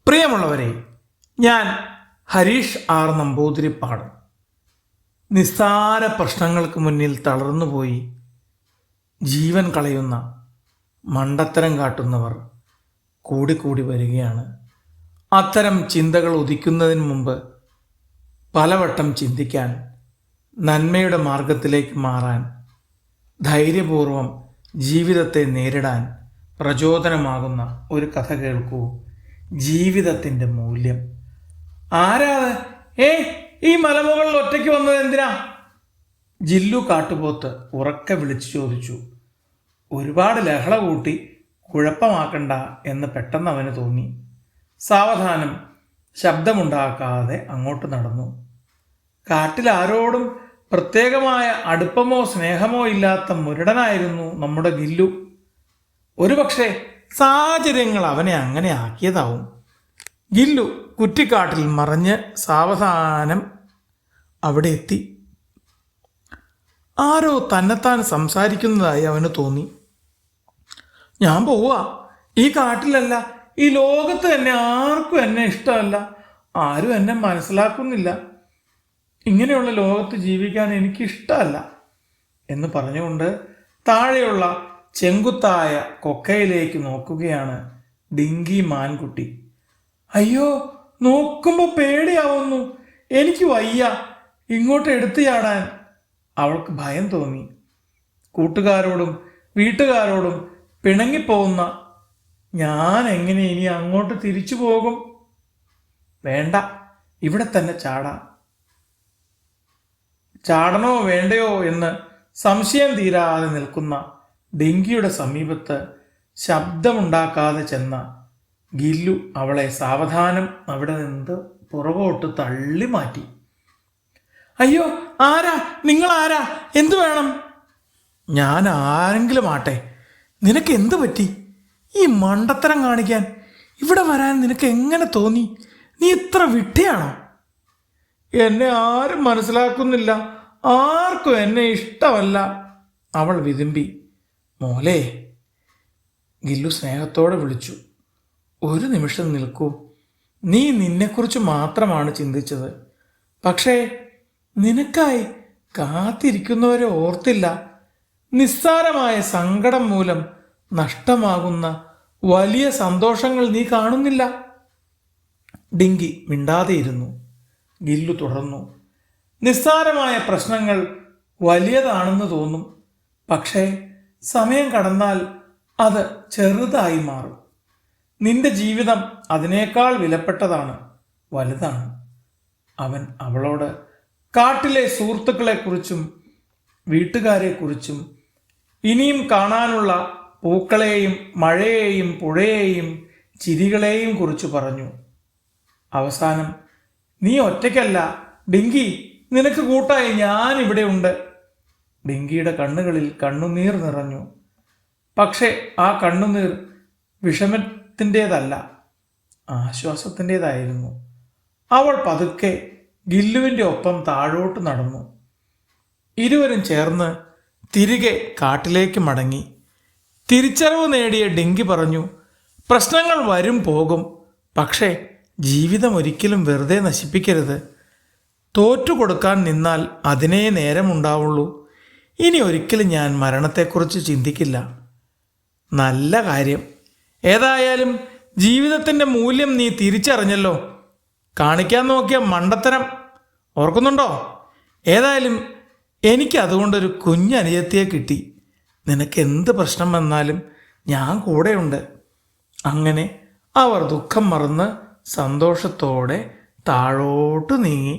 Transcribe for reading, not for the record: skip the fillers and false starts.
പ്രിയമുള്ളവരെ, ഞാൻ ഹരീഷ് ആർ നമ്പൂതിരിപ്പാട്. നിസ്സാര പ്രശ്നങ്ങൾക്ക് മുന്നിൽ തളർന്നുപോയി ജീവൻ കളയുന്ന മണ്ടത്തരം കാട്ടുന്നവർ കൂടിക്കൂടി വരികയാണ്. അത്തരം ചിന്തകൾ ഉദിക്കുന്നതിന് മുമ്പ് പലവട്ടം ചിന്തിക്കാൻ, നന്മയുടെ മാർഗത്തിലേക്ക് മാറാൻ, ധൈര്യപൂർവം ജീവിതത്തെ നേരിടാൻ പ്രചോദനമാകുന്ന ഒരു കഥ കേൾക്കൂ. ജീവിതത്തിൻ്റെ മൂല്യം. ആരാത്? ഈ മലമുകളിൽ ഒറ്റയ്ക്ക് വന്നത് എന്തിനാ? ജില്ലു കാട്ടുപോത്ത് ഉറക്കെ വിളിച്ചു ചോദിച്ചു. ഒരുപാട് ലഹള കൂട്ടി കുഴപ്പമാക്കണ്ട എന്ന് പെട്ടെന്ന് അവന് തോന്നി. സാവധാനം ശബ്ദമുണ്ടാക്കാതെ അങ്ങോട്ട് നടന്നു. കാട്ടിൽ ആരോടും പ്രത്യേകമായ അടുപ്പമോ സ്നേഹമോ ഇല്ലാത്ത മുരടനായിരുന്നു നമ്മുടെ ഗില്ലു. ഒരുപക്ഷെ സാഹചര്യങ്ങൾ അവനെ അങ്ങനെ ആക്കിയതാവും. ഗില്ലു കുറ്റിക്കാട്ടിൽ മറഞ്ഞ് സാവധാനം അവിടെ എത്തി. ആരോ തന്നെത്താൻ സംസാരിക്കുന്നതായി അവന് തോന്നി. ഞാൻ പോവാ. ഈ കാട്ടിലല്ല, ഈ ലോകത്ത് തന്നെ ആർക്കും എന്നെ ഇഷ്ടമല്ല. ആരും എന്നെ മനസ്സിലാക്കുന്നില്ല. ഇങ്ങനെയുള്ള ലോകത്ത് ജീവിക്കാൻ എനിക്കിഷ്ടമല്ല എന്ന് പറഞ്ഞുകൊണ്ട് താഴെയുള്ള ചെങ്കുത്തായ കൊക്കയിലേക്ക് നോക്കുകയാണ് ഡിങ്കി മാൻകുട്ടി. അയ്യോ, നോക്കുമ്പോൾ പേടിയാവുന്നു. എനിക്ക് വയ്യ ഇങ്ങോട്ട് എടുത്തു ചാടാൻ. അവൾക്ക് ഭയം തോന്നി. കൂട്ടുകാരോടും വീട്ടുകാരോടും പിണങ്ങിപ്പോകുന്ന ഞാൻ എങ്ങനെ ഇനി അങ്ങോട്ട് തിരിച്ചു പോകും? വേണ്ട, ഇവിടെ തന്നെ ചാടണോ വേണ്ടയോ എന്ന് സംശയം തീരാതെ നിൽക്കുന്ന ഡിങ്കിയുടെ സമീപത്ത് ശബ്ദമുണ്ടാക്കാതെ ചെന്ന ഗില്ലു അവളെ സാവധാനം അവിടെ നിന്ന് പുറകോട്ട് തള്ളി മാറ്റി. അയ്യോ, ആരാ? നിങ്ങൾ ആരാ? എന്തു വേണം? ഞാൻ ആരെങ്കിലും ആട്ടെ. നിനക്ക് എന്തു പറ്റി ഈ മണ്ടത്തരം കാണിക്കാൻ? ഇവിടെ വരാൻ നിനക്ക് എങ്ങനെ തോന്നി? നീ ഇത്ര വിഡ്ഢിയാണോ? എന്നെ ആരും മനസ്സിലാക്കുന്നില്ല. ആർക്കും എന്നെ ഇഷ്ടമല്ല, അവൾ വിതുമ്പി. മോളെ, ഗില്ലു സ്നേഹത്തോടെ വിളിച്ചു. ഒരു നിമിഷം നിൽക്കൂ. നീ നിന്നെക്കുറിച്ച് മാത്രമാണ് ചിന്തിച്ചത്. പക്ഷേ നിനക്കായി കാത്തിരിക്കുന്നവരെ ഓർത്തില്ല. നിസ്സാരമായ സങ്കടം മൂലം നഷ്ടമാകുന്ന വലിയ സന്തോഷങ്ങൾ നീ കാണുന്നില്ല. ഡിങ്കി മിണ്ടാതെയിരുന്നു. ഗില്ലു തുടർന്നു. നിസ്സാരമായ പ്രശ്നങ്ങൾ വലിയതാണെന്ന് തോന്നും. പക്ഷേ സമയം കടന്നാൽ അത് ചെറുതായി മാറും. നിന്റെ ജീവിതം അതിനേക്കാൾ വിലപ്പെട്ടതാണ്, വലുതാണ്. അവൻ അവളോട് കാട്ടിലെ സുഹൃത്തുക്കളെക്കുറിച്ചും വീട്ടുകാരെക്കുറിച്ചും ഇനിയും കാണാനുള്ള പൂക്കളെയും മഴയെയും പുഴയെയും ചിരികളെയും കുറിച്ച് പറഞ്ഞു. അവസാനം, നീ ഒറ്റയ്ക്കല്ല ഡിങ്കി, നിനക്ക് കൂട്ടായി ഞാൻ ഇവിടെ ഉണ്ട്. ഡിങ്കിയുടെ കണ്ണുകളിൽ കണ്ണുനീർ നിറഞ്ഞു. പക്ഷേ ആ കണ്ണുനീർ വിഷമത്തിൻ്റേതല്ല, ആശ്വാസത്തിൻ്റേതായിരുന്നു. അവൾ പതുക്കെ ഗില്ലുവിൻ്റെ ഒപ്പം താഴോട്ട് നടന്നു. ഇരുവരും ചേർന്ന് തിരികെ കാട്ടിലേക്ക് മടങ്ങി. തിരിച്ചറിവ് നേടിയ ഡിങ്കി പറഞ്ഞു, പ്രശ്നങ്ങൾ വരും പോകും, പക്ഷേ ജീവിതം ഒരിക്കലും വെറുതെ നശിപ്പിക്കരുത്. തോറ്റുകൊടുക്കാൻ നിന്നാൽ അതിനേ നേരമുണ്ടാവുള്ളൂ. ഇനി ഒരിക്കലും ഞാൻ മരണത്തെക്കുറിച്ച് ചിന്തിക്കില്ല. നല്ല കാര്യം. ഏതായാലും ജീവിതത്തിൻ്റെ മൂല്യം നീ തിരിച്ചറിഞ്ഞല്ലോ. കാണിക്കാൻ നോക്കിയ മണ്ടത്തരം ഓർക്കുന്നുണ്ടോ? ഏതായാലും എനിക്ക് അതുകൊണ്ടൊരു കുഞ്ഞനുജത്തിയെ കിട്ടി. നിനക്ക് എന്ത് പ്രശ്നം വന്നാലും ഞാൻ കൂടെയുണ്ട്. അങ്ങനെ അവർ ദുഃഖം മറന്ന് സന്തോഷത്തോടെ താഴോട്ട് നീങ്ങി.